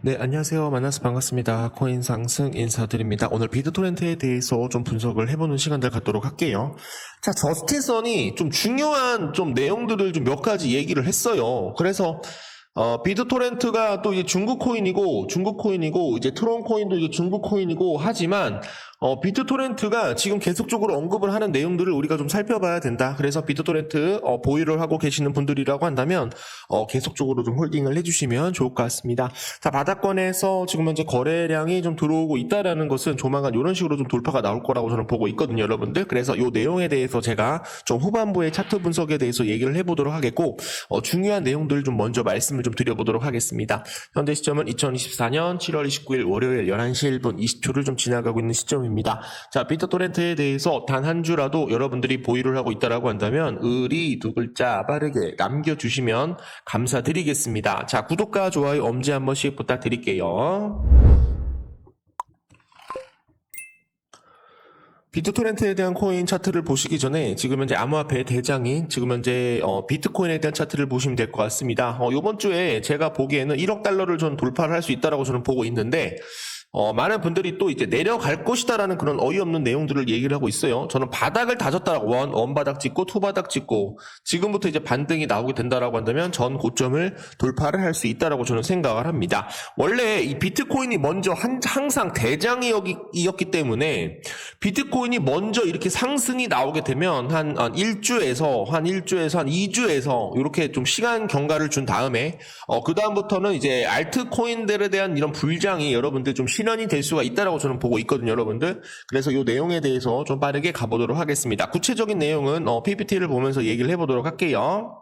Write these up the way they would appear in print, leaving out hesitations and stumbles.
네, 안녕하세요. 만나서 반갑습니다. 코인 상승 인사드립니다. 오늘 비트토렌트에 대해서 좀 분석을 해보는 시간들 갖도록 할게요. 자, 저스틴선이 좀 중요한 좀 내용들을 좀 몇 가지 얘기를 했어요. 그래서 비트토렌트가 또 이제 중국 코인이고 이제 트론 코인도 이제 중국 코인이고 하지만 비트토렌트가 지금 계속적으로 언급을 하는 내용들을 우리가 좀 살펴봐야 된다. 그래서 비트토렌트 보유를 하고 계시는 분들이라고 한다면 계속적으로 좀 홀딩을 해주시면 좋을 것 같습니다. 자, 바닥권에서 지금 현재 거래량이 좀 들어오고 있다라는 것은 조만간 이런 식으로 좀 돌파가 나올 거라고 저는 보고 있거든요, 여러분들. 그래서 이 내용에 대해서 제가 좀 후반부의 차트 분석에 대해서 얘기를 해보도록 하겠고 중요한 내용들을 좀 먼저 말씀을 좀 드려보도록 하겠습니다. 현재 시점은 2024년 7월 29일 월요일 11시 1분 20초를 좀 지나가고 있는 시점입니다. 자, 비트토렌트에 대해서 단 한 주라도 여러분들이 보유를 하고 있다라고 한다면 의리 두 글자 빠르게 남겨주시면 감사드리겠습니다. 자, 구독과 좋아요 엄지 한 번씩 부탁드릴게요. 비트토렌트에 대한 코인 차트를 보시기 전에 지금 현재 암호화폐 대장인 지금 현재 비트코인에 대한 차트를 보시면 될 것 같습니다. 이번 주에 제가 보기에는 1억 달러를 전 돌파를 할 수 있다라고 저는 보고 있는데 많은 분들이 또 이제 내려갈 것이다라는 그런 어이없는 내용들을 얘기를 하고 있어요. 저는 바닥을 다졌다라고 원바닥 찍고 투바닥 찍고 지금부터 이제 반등이 나오게 된다라고 한다면 전 고점을 돌파를 할 수 있다라고 저는 생각을 합니다. 원래 이 비트코인이 먼저 항상 대장이었기 때문에 비트코인이 먼저 이렇게 상승이 나오게 되면 한 1주에서 한 2주에서 이렇게 좀 시간 경과를 준 다음에 그 다음부터는 이제 알트코인들에 대한 이런 불장이 여러분들 좀 실현이 될 수가 있다라고 저는 보고 있거든요, 여러분들. 그래서 이 내용에 대해서 좀 빠르게 가보도록 하겠습니다. 구체적인 내용은 PPT를 보면서 얘기를 해보도록 할게요.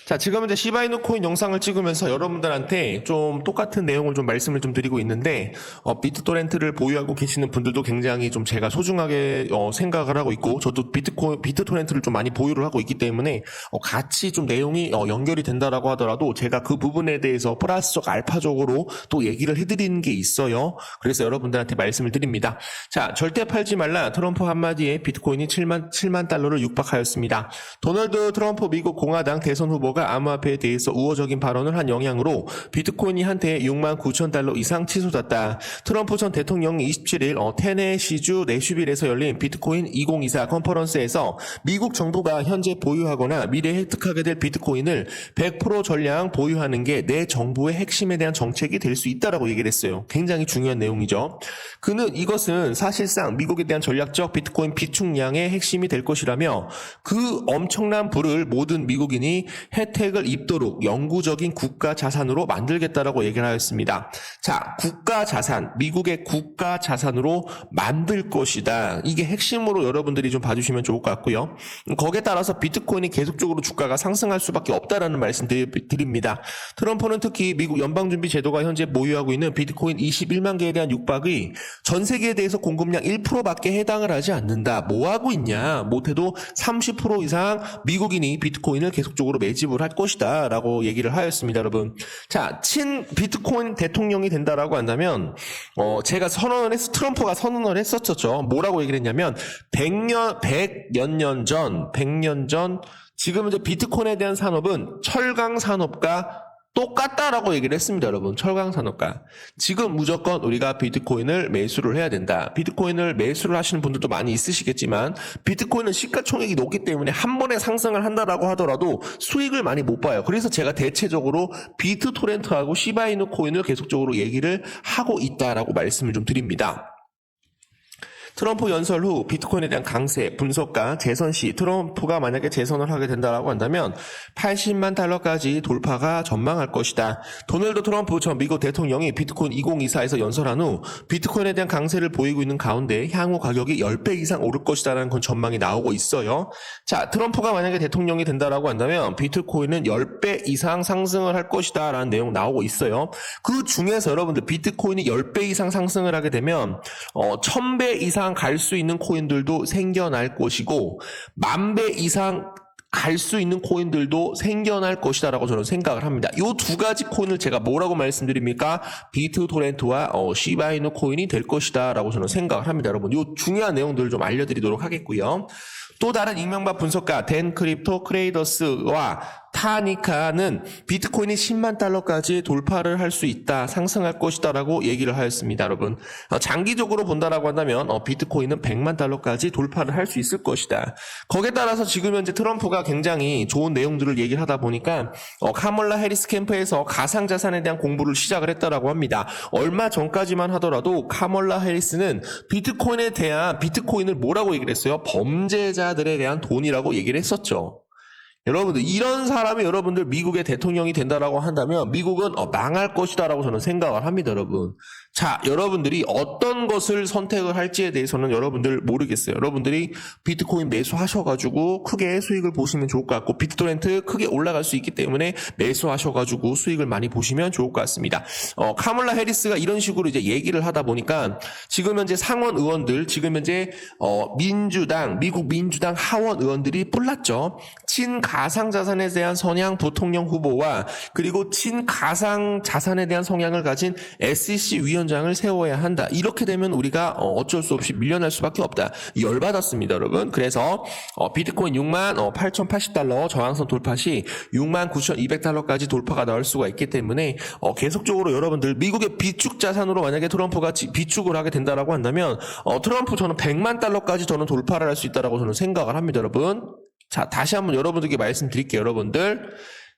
자, 지금 이제 시바이누 코인 영상을 찍으면서 여러분들한테 좀 똑같은 내용을 좀 말씀을 좀 드리고 있는데 비트토렌트를 보유하고 계시는 분들도 굉장히 좀 제가 소중하게 생각을 하고 있고 저도 비트토렌트를 좀 많이 보유를 하고 있기 때문에 같이 좀 내용이 연결이 된다라고 하더라도 제가 그 부분에 대해서 플러스적 알파적으로 또 얘기를 해드리는 게 있어요. 그래서 여러분들한테 말씀을 드립니다. 자, 절대 팔지 말라. 트럼프 한마디에 비트코인이 7만 달러를 육박하였습니다. 도널드 트럼프 미국 공화당 대선 후보가 암호화폐에 대해서 우호적인 발언을 한 영향으로 비트코인이 한때 6만 9천 달러 이상 치솟았다. 트럼프 전 대통령이 27일 테네시주 내슈빌에서 열린 비트코인 2024 컨퍼런스에서 미국 정부가 현재 보유하거나 미래에 획득하게 될 비트코인을 100% 전량 보유하는 게 내 정부의 핵심에 대한 정책이 될 수 있다라고 얘기를 했어요. 굉장히 중요한 내용이죠. 그는 이것은 사실상 미국에 대한 전략적 비트코인 비축량의 핵심이 될 것이라며 그 엄청난 부를 모든 미국인이 혜택을 입도록 영구적인 국가 자산으로 만들겠다라고 얘기를 하였습니다. 자, 국가 자산, 미국의 국가 자산으로 만들 것이다. 이게 핵심으로 여러분들이 좀 봐주시면 좋을 것 같고요. 거기에 따라서 비트코인이 계속적으로 주가가 상승할 수밖에 없다라는 말씀 드립니다. 트럼프는 특히 미국 연방준비제도가 현재 보유하고 있는 비트코인 21만 개에 대한 육박이 전 세계에 대해서 공급량 1%밖에 해당을 하지 않는다. 뭐 하고 있냐? 못해도 30% 이상 미국인이 비트코인을 계속적으로 매집을 할 것이다 라고 얘기를 하였습니다, 여러분. 자, 친 비트코인 대통령이 된다라고 한다면 제가 트럼프가 선언을 했었죠. 뭐라고 얘기를 했냐면 100년 전 지금 이제 비트코인에 대한 산업은 철강 산업과 똑같다라고 얘기를 했습니다, 여러분. 철강 산업과. 지금 무조건 우리가 비트코인을 매수를 해야 된다. 비트코인을 매수를 하시는 분들도 많이 있으시겠지만 비트코인은 시가총액이 높기 때문에 한 번에 상승을 한다라고 하더라도 수익을 많이 못 봐요. 그래서 제가 대체적으로 비트토렌트하고 시바이누 코인을 계속적으로 얘기를 하고 있다라고 말씀을 좀 드립니다. 트럼프 연설 후 비트코인에 대한 강세, 분석가, 재선 시 트럼프가 만약에 재선을 하게 된다라고 한다면 80만 달러까지 돌파가 전망할 것이다. 도널드 트럼프 전 미국 대통령이 비트코인 2024에서 연설한 후 비트코인에 대한 강세를 보이고 있는 가운데 향후 가격이 10배 이상 오를 것이다라는 그런 전망이 나오고 있어요. 자, 트럼프가 만약에 대통령이 된다라고 한다면 비트코인은 10배 이상 상승을 할 것이다라는 내용 나오고 있어요. 그 중에서 여러분들 비트코인이 10배 이상 상승을 하게 되면 1000배 이상 갈 수 있는 코인들도 생겨날 것이고 10,000배 이상 갈 수 있는 코인들도 생겨날 것이다라고 저는 생각을 합니다. 이 두 가지 코인을 제가 뭐라고 말씀드립니까? 비트토렌트와 시바이누 코인이 될 것이다라고 저는 생각을 합니다. 여러분, 이 중요한 내용들을 좀 알려드리도록 하겠고요. 또 다른 익명박 분석가 댄 크립토 크레이더스와 타니카는 비트코인이 10만 달러까지 돌파를 할 수 있다, 상승할 것이다라고 얘기를 하였습니다, 여러분. 장기적으로 본다라고 한다면 비트코인은 100만 달러까지 돌파를 할 수 있을 것이다. 거기에 따라서 지금 현재 트럼프가 굉장히 좋은 내용들을 얘기를 하다 보니까 카멀라 해리스 캠프에서 가상자산에 대한 공부를 시작을 했다라고 합니다. 얼마 전까지만 하더라도 카멀라 해리스는 비트코인을 뭐라고 얘기를 했어요? 범죄자들에 대한 돈이라고 얘기를 했었죠. 여러분들, 이런 사람이 여러분들 미국의 대통령이 된다라고 한다면 미국은 망할 것이다라고 저는 생각을 합니다, 여러분. 자, 여러분들이 어떤 것을 선택을 할지에 대해서는 여러분들 모르겠어요. 여러분들이 비트코인 매수하셔가지고 크게 수익을 보시면 좋을 것 같고, 비트토렌트 크게 올라갈 수 있기 때문에 매수하셔가지고 수익을 많이 보시면 좋을 것 같습니다. 카멀라 해리스가 이런 식으로 이제 얘기를 하다 보니까 지금 현재 상원 의원들, 지금 현재 미국 민주당 하원 의원들이 뿔났죠. 가상자산에 대한 선양 부통령 후보와 그리고 가상자산에 대한 성향을 가진 SEC 위원장을 세워야 한다. 이렇게 되면 우리가 어쩔 수 없이 밀려날 수밖에 없다. 열받았습니다, 여러분. 그래서 비트코인 68,080달러 저항선 돌파 시 69,200달러까지 돌파가 나올 수가 있기 때문에 계속적으로 여러분들 미국의 비축 자산으로 만약에 트럼프가 비축을 하게 된다라고 한다면 트럼프 저는 100만 달러까지 저는 돌파를 할 수 있다라고 저는 생각을 합니다, 여러분. 자, 다시 한번 여러분들께 말씀드릴게요, 여러분들.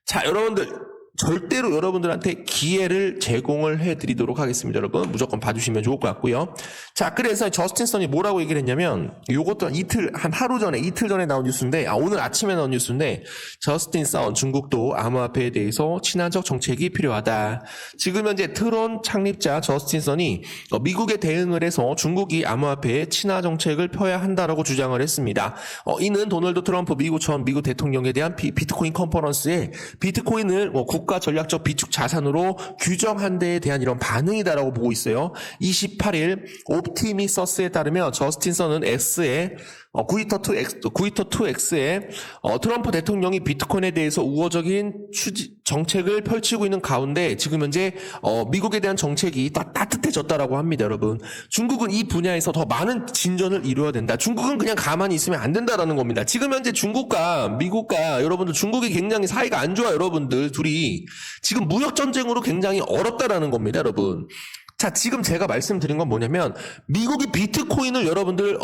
자, 여러분들, 절대로 여러분들한테 기회를 제공을 해드리도록 하겠습니다, 여러분. 무조건 봐주시면 좋을 것 같고요. 자, 그래서 저스틴 선이 뭐라고 얘기를 했냐면, 요것도 이틀 전에 나온 뉴스인데, 오늘 아침에 나온 뉴스인데, 저스틴 선 중국도 암호화폐에 대해서 친화적 정책이 필요하다. 지금 현재 트론 창립자 저스틴 선이 미국에 대응을 해서 중국이 암호화폐에 친화 정책을 펴야 한다라고 주장을 했습니다. 이는 도널드 트럼프 미국 대통령에 대한 비트코인 컨퍼런스에 비트코인을 국가 전략적 비축 자산으로 규정한 데에 대한 이런 반응이다라고 보고 있어요. 28일 옵티미서스에 따르면 저스틴 선은 구이터2X에 트럼프 대통령이 비트코인에 대해서 우호적인 정책을 펼치고 있는 가운데 지금 현재 미국에 대한 정책이 따뜻해졌다라고 합니다, 여러분. 중국은 이 분야에서 더 많은 진전을 이루어야 된다. 중국은 그냥 가만히 있으면 안 된다라는 겁니다. 지금 현재 중국과 미국과 여러분들, 중국이 굉장히 사이가 안 좋아, 여러분들 둘이 지금 무역 전쟁으로 굉장히 어렵다라는 겁니다, 여러분. 자, 지금 제가 말씀드린 건 뭐냐면 미국이 비트코인을 여러분들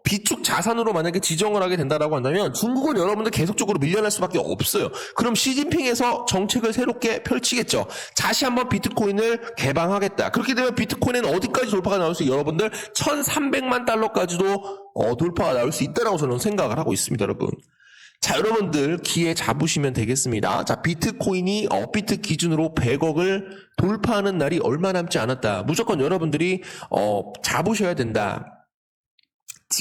비축 자산으로 만약에 지정을 하게 된다라고 한다면 중국은 여러분들 계속적으로 밀려날 수밖에 없어요. 그럼 시진핑에서 정책을 새롭게 펼치겠죠. 다시 한번 비트코인을 개방하겠다. 그렇게 되면 비트코인은 어디까지 돌파가 나올 수 있어요? 여러분들 1,300만 달러까지도 돌파가 나올 수 있다라고 저는 생각을 하고 있습니다, 여러분. 자, 여러분들 기회 잡으시면 되겠습니다. 자, 비트코인이 업비트 기준으로 100억을 돌파하는 날이 얼마 남지 않았다. 무조건 여러분들이 잡으셔야 된다.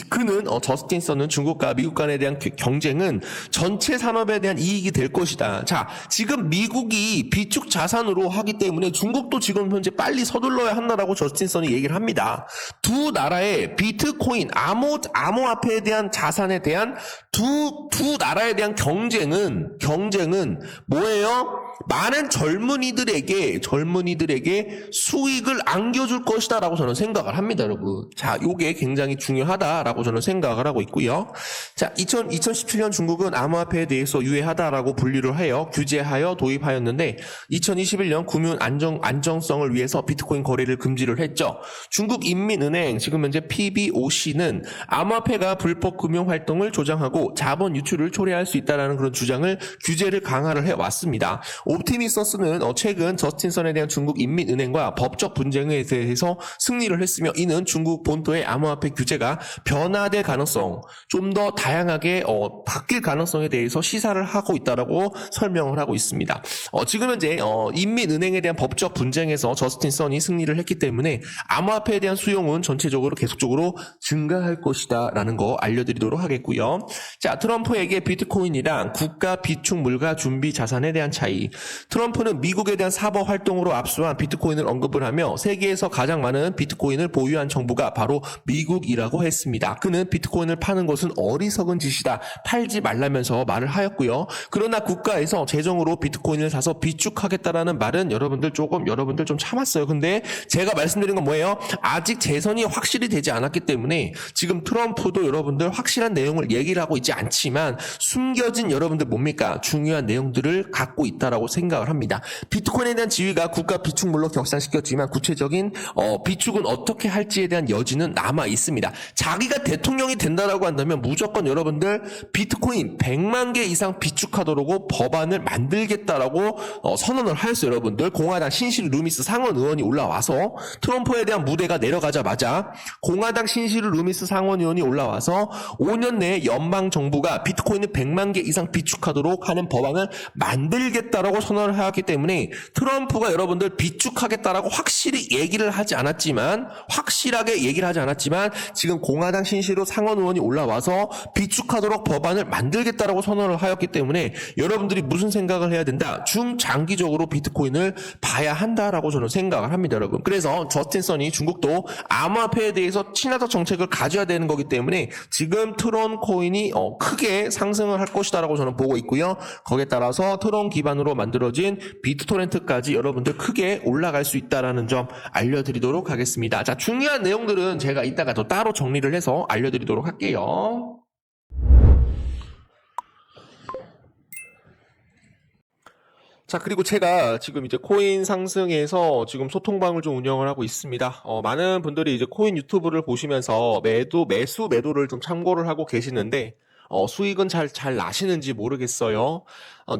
그는 저스틴 선은 중국과 미국 간에 대한 경쟁은 전체 산업에 대한 이익이 될 것이다. 자, 지금 미국이 비축 자산으로 하기 때문에 중국도 지금 현재 빨리 서둘러야 한다라고 저스틴 선이 얘기를 합니다. 두 나라의 비트코인, 암호화폐에 대한 자산에 대한 두 나라에 대한 경쟁은 뭐예요? 많은 젊은이들에게 수익을 안겨줄 것이다라고 저는 생각을 합니다, 여러분. 자, 요게 굉장히 중요하다라고 저는 생각을 하고 있고요. 자, 2017년 중국은 암호화폐에 대해서 유해하다라고 분류를 하여 규제하여 도입하였는데 2021년 금융 안정성을 위해서 비트코인 거래를 금지를 했죠. 중국 인민은행, 지금 현재 PBOC는 암호화폐가 불법 금융 활동을 조장하고 자본 유출을 초래할 수 있다는 그런 규제를 강화를 해왔습니다. 옵티미서스는 최근 저스틴 선에 대한 중국 인민은행과 법적 분쟁에 대해서 승리를 했으며 이는 중국 본토의 암호화폐 규제가 변화될 가능성, 좀 더 다양하게 바뀔 가능성에 대해서 시사를 하고 있다라고 설명을 하고 있습니다. 지금 현재 인민은행에 대한 법적 분쟁에서 저스틴 선이 승리를 했기 때문에 암호화폐에 대한 수용은 전체적으로 계속적으로 증가할 것이다라는 거 알려드리도록 하겠고요. 자, 트럼프에게 비트코인이랑 국가 비축 물가 준비 자산에 대한 차이. 트럼프는 미국에 대한 사법 활동으로 압수한 비트코인을 언급을 하며 세계에서 가장 많은 비트코인을 보유한 정부가 바로 미국이라고 했습니다. 있습니다. 그는 비트코인을 파는 것은 어리석은 짓이다. 팔지 말라면서 말을 하였고요. 그러나 국가에서 재정으로 비트코인을 사서 비축하겠다라는 말은 여러분들 좀 참았어요. 근데 제가 말씀드린 건 뭐예요? 아직 재선이 확실히 되지 않았기 때문에 지금 트럼프도 여러분들 확실한 내용을 얘기를 하고 있지 않지만 숨겨진 여러분들 뭡니까? 중요한 내용들을 갖고 있다라고 생각을 합니다. 비트코인에 대한 지위가 국가 비축물로 격상시켰지만 구체적인 비축은 어떻게 할지에 대한 여지는 남아 있습니다. 자기가 대통령이 된다라고 한다면 무조건 여러분들 비트코인 100만 개 이상 비축하도록 법안을 만들겠다라고 선언을 하였어요. 여러분들 공화당 신시르 루미스 상원 의원이 올라와서 트럼프에 대한 무대가 내려가자마자 공화당 신시르 루미스 상원 의원이 올라와서 5년 내에 연방 정부가 비트코인을 100만 개 이상 비축하도록 하는 법안을 만들겠다라고 선언을 하였기 때문에 트럼프가 여러분들 비축하겠다라고 확실히 얘기를 하지 않았지만 지금 공화당 신시로 상원 의원이 올라와서 비축하도록 법안을 만들겠다라고 선언을 하였기 때문에 여러분들이 무슨 생각을 해야 된다? 중장기적으로 비트코인을 봐야 한다라고 저는 생각을 합니다, 여러분. 그래서 저스틴 선이 중국도 암호화폐에 대해서 친화적 정책을 가져야 되는 거기 때문에 지금 트론 코인이 크게 상승을 할 것이다라고 저는 보고 있고요. 거기에 따라서 트론 기반으로 만들어진 비트토렌트까지 여러분들 크게 올라갈 수 있다라는 점 알려드리도록 하겠습니다. 자, 중요한 내용들은 제가 이따가 더 따로 정리를 해서 알려드리도록 할게요. 자, 그리고 제가 지금 이제 코인 상승에서 지금 소통방을 좀 운영을 하고 있습니다. 많은 분들이 이제 코인 유튜브를 보시면서 매도를 좀 참고를 하고 계시는데, 수익은 잘 나시는지 모르겠어요.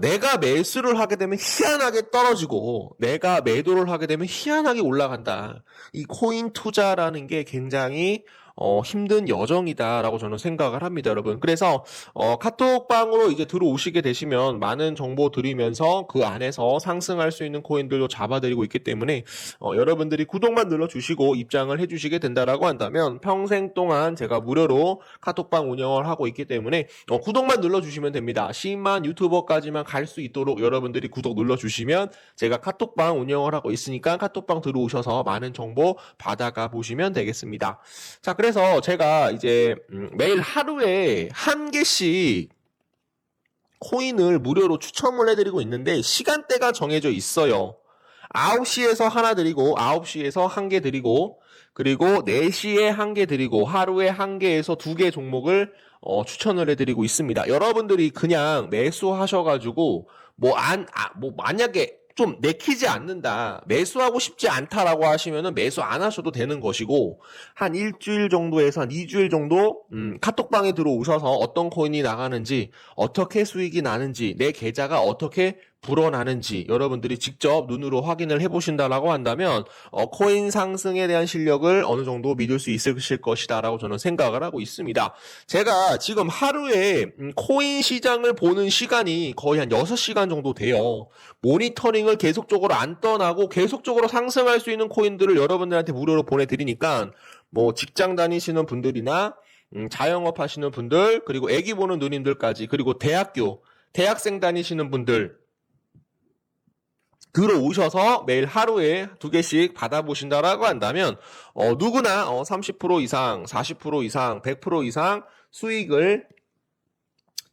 내가 매수를 하게 되면 희한하게 떨어지고, 내가 매도를 하게 되면 희한하게 올라간다. 이 코인 투자라는 게 굉장히 힘든 여정이다라고 저는 생각을 합니다, 여러분. 그래서 카톡방으로 이제 들어오시게 되시면 많은 정보 드리면서 그 안에서 상승할 수 있는 코인들도 잡아드리고 있기 때문에 여러분들이 구독만 눌러주시고 입장을 해주시게 된다라고 한다면 평생 동안 제가 무료로 카톡방 운영을 하고 있기 때문에 구독만 눌러주시면 됩니다. 10만 유튜버까지만 갈 수 있도록 여러분들이 구독 눌러주시면 제가 카톡방 운영을 하고 있으니까 카톡방 들어오셔서 많은 정보 받아가 보시면 되겠습니다. 자, 그래서 제가 이제 매일 하루에 한 개씩 코인을 무료로 추첨을 해드리고 있는데 시간대가 정해져 있어요. 9시에서 하나 드리고 9시에서 한 개 드리고 그리고 4시에 한 개 드리고 하루에 한 개에서 2개 종목을 추천을 해드리고 있습니다. 여러분들이 그냥 매수하셔가지고 만약에 좀 내키지 않는다, 매수하고 싶지 않다라고 하시면은 매수 안 하셔도 되는 것이고, 한 일주일 정도에서 한 2주일 정도 카톡방에 들어오셔서 어떤 코인이 나가는지, 어떻게 수익이 나는지, 내 계좌가 어떻게 불어나는지 여러분들이 직접 눈으로 확인을 해보신다라고 한다면 코인 상승에 대한 실력을 어느 정도 믿을 수 있으실 것이다 라고 저는 생각을 하고 있습니다. 제가 지금 하루에 코인 시장을 보는 시간이 거의 한 6시간 정도 돼요. 모니터링을 계속적으로 안 떠나고 계속적으로 상승할 수 있는 코인들을 여러분들한테 무료로 보내드리니까 뭐 직장 다니시는 분들이나 자영업 하시는 분들, 그리고 애기 보는 누님들까지, 그리고 대학생 다니시는 분들 들어오셔서 매일 하루에 2개씩 받아보신다라고 한다면 누구나 30% 이상, 40% 이상, 100% 이상 수익을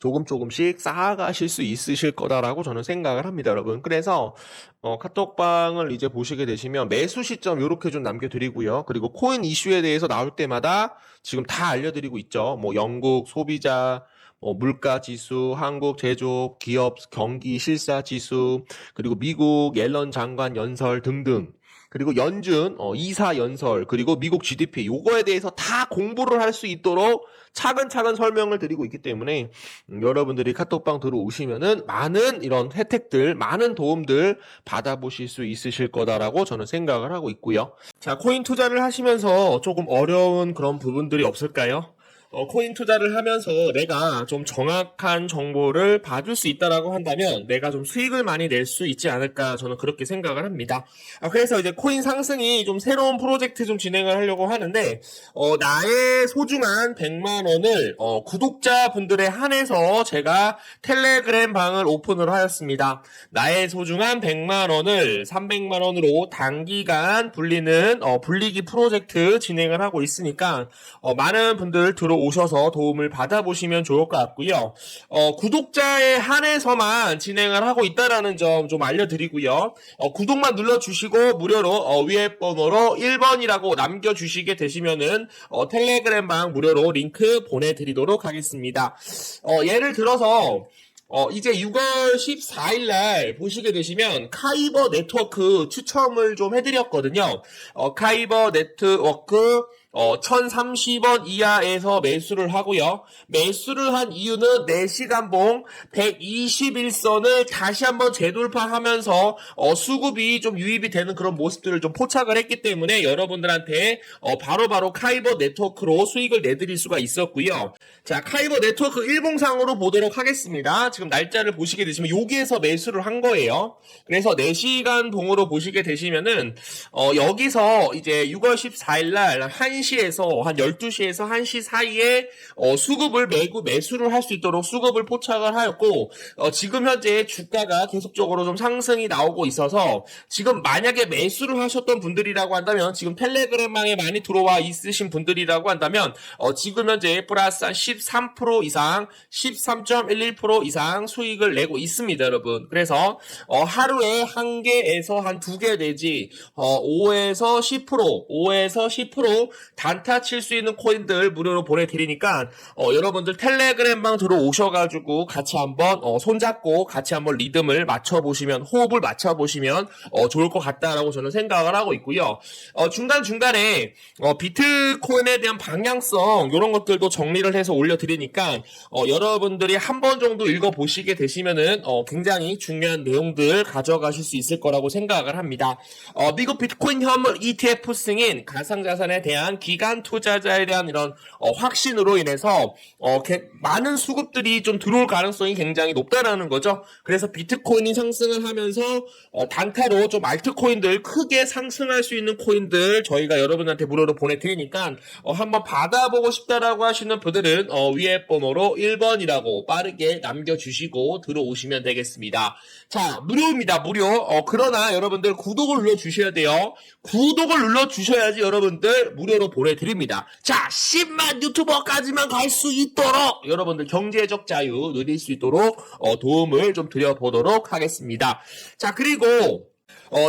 조금씩 쌓아가실 수 있으실 거다라고 저는 생각을 합니다, 여러분. 그래서 카톡방을 이제 보시게 되시면 매수 시점 이렇게 좀 남겨드리고요. 그리고 코인 이슈에 대해서 나올 때마다 지금 다 알려드리고 있죠. 뭐 영국 소비자, 물가 지수, 한국 제조업, 기업 경기 실사 지수, 그리고 미국 옐런 장관 연설 등등, 그리고 연준 이사 연설, 그리고 미국 GDP 요거에 대해서 다 공부를 할 수 있도록 차근차근 설명을 드리고 있기 때문에 여러분들이 카톡방 들어오시면은 많은 이런 혜택들, 많은 도움들 받아보실 수 있으실 거다라고 저는 생각을 하고 있고요. 자, 코인 투자를 하시면서 조금 어려운 그런 부분들이 없을까요? 코인 투자를 하면서 내가 좀 정확한 정보를 봐줄 수 있다라고 한다면 내가 좀 수익을 많이 낼 수 있지 않을까 저는 그렇게 생각을 합니다. 그래서 이제 코인 상승이 좀 새로운 프로젝트 좀 진행을 하려고 하는데 나의 소중한 100만 원을 구독자분들에 한해서 제가 텔레그램 방을 오픈을 하였습니다. 나의 소중한 100만 원을 300만 원으로 단기간 불리기 프로젝트 진행을 하고 있으니까 많은 분들 들어오셔서 도움을 받아보시면 좋을 것 같고요. 구독자에 한해서만 진행을 하고 있다라는 점 좀 알려드리고요. 구독만 눌러주시고 무료로 위에 번호로 1번이라고 남겨주시게 되시면은 텔레그램 방 무료로 링크 보내드리도록 하겠습니다. 예를 들어서 이제 6월 14일 날 보시게 되시면 카이버 네트워크 추첨을 좀 해드렸거든요. 카이버 네트워크 1030원 이하에서 매수를 하고요. 매수를 한 이유는 4시간봉 121선을 다시 한번 재돌파하면서 수급이 좀 유입이 되는 그런 모습들을 좀 포착을 했기 때문에 여러분들한테 바로바로 카이버 네트워크로 수익을 내드릴 수가 있었고요. 자, 카이버 네트워크 일봉상으로 보도록 하겠습니다. 지금 날짜를 보시게 되시면 여기에서 매수를 한 거예요. 그래서 4시간 봉으로 보시게 되시면은 여기서 이제 6월 14일 날 1시에서 한 12시에서 1시 사이에 수급을 매수를 할 수 있도록 수급을 포착을 하였고 지금 현재 주가가 계속적으로 좀 상승이 나오고 있어서 지금 만약에 매수를 하셨던 분들이라고 한다면 지금 텔레그램망에 많이 들어와 있으신 분들이라고 한다면 지금 현재 플러스 한 13% 이상 13.11% 이상 수익을 내고 있습니다, 여러분. 그래서 하루에 한 개에서 한 2개 내지 5에서 10% 단타 칠 수 있는 코인들 무료로 보내드리니까 여러분들 텔레그램방 들어오셔가지고 같이 한번 손잡고 같이 한번 리듬을 맞춰보시면 호흡을 맞춰보시면 좋을 것 같다라고 저는 생각을 하고 있고요. 중간중간에 비트코인에 대한 방향성 이런 것들도 정리를 해서 올려드리니까 여러분들이 한 번 정도 읽어보시게 되시면은 굉장히 중요한 내용들 가져가실 수 있을 거라고 생각을 합니다. 미국 비트코인 현물 ETF 승인 가상자산에 대한 기간 투자자에 대한 이런 확신으로 인해서 많은 수급들이 좀 들어올 가능성이 굉장히 높다라는 거죠. 그래서 비트코인이 상승을 하면서 단타로 좀 알트코인들 크게 상승할 수 있는 코인들 저희가 여러분한테 무료로 보내드리니까 한번 받아보고 싶다라고 하시는 분들은 위에 번호로 1번이라고 빠르게 남겨주시고 들어오시면 되겠습니다. 자, 무료입니다. 무료. 그러나 여러분들 구독을 눌러주셔야 돼요. 구독을 눌러주셔야지 여러분들 무료로 보내드립니다. 자, 10만 유튜버까지만 갈 수 있도록 여러분들 경제적 자유 누릴 수 있도록 도움을 좀 드려보도록 하겠습니다. 자, 그리고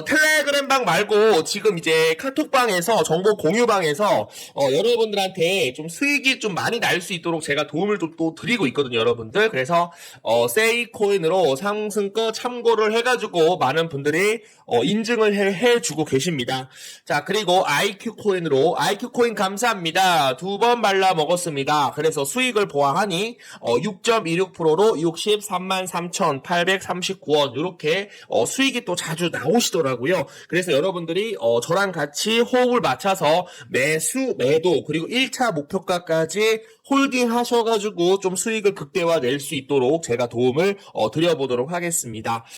텔레그램방 말고 지금 이제 카톡방에서 정보 공유방에서 여러분들한테 좀 수익이 좀 많이 날 수 있도록 제가 도움을 좀 또 드리고 있거든요, 여러분들. 그래서 세이코인으로 상승거 참고를 해가지고 많은 분들이 인증을 해주고 계십니다. 자, 그리고 IQ코인으로 IQ코인 감사합니다. 2번 말라 먹었습니다. 그래서 수익을 보아하니 6.26%로 633,839원 이렇게 수익이 또 자주 나오시더라고요. 그래서 여러분들이 저랑 같이 호흡을 맞춰서 매수, 매도 그리고 1차 목표가까지 홀딩 하셔가지고 좀 수익을 극대화 낼 수 있도록 제가 도움을 드려보도록 하겠습니다.